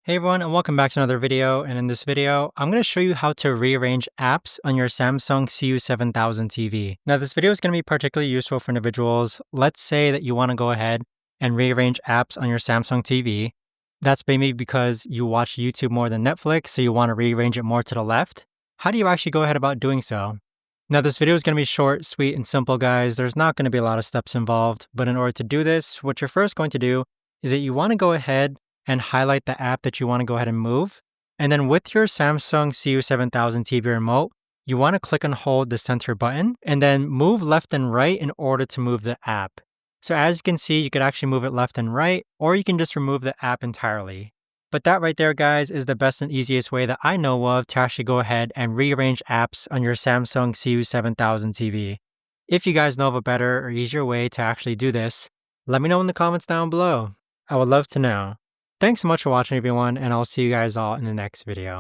Hey everyone, and welcome back to another video. And in this video, I'm going to show you how to rearrange apps on your Samsung CU7000 TV. Now, this video is going to be particularly useful for individuals. Let's say that you want to go ahead and rearrange apps on your Samsung TV. That's maybe because you watch YouTube more than Netflix, so you want to rearrange it more to the left. How do you actually go ahead about doing so? Now, this video is going to be short, sweet, and simple, guys. There's not going to be a lot of steps involved, but in order to do this, what you're first going to do is that you want to go ahead and highlight the app that you want to go ahead and move. And then with your Samsung CU7000 TV remote, you want to click and hold the center button and then move left and right in order to move the app. So as you can see, you could actually move it left and right, or you can just remove the app entirely. But that right there, guys, is the best and easiest way that I know of to actually go ahead and rearrange apps on your Samsung CU7000 TV. If you guys know of a better or easier way to actually do this, let me know in the comments down below. I would love to know. Thanks so much for watching, everyone, and I'll see you guys all in the next video.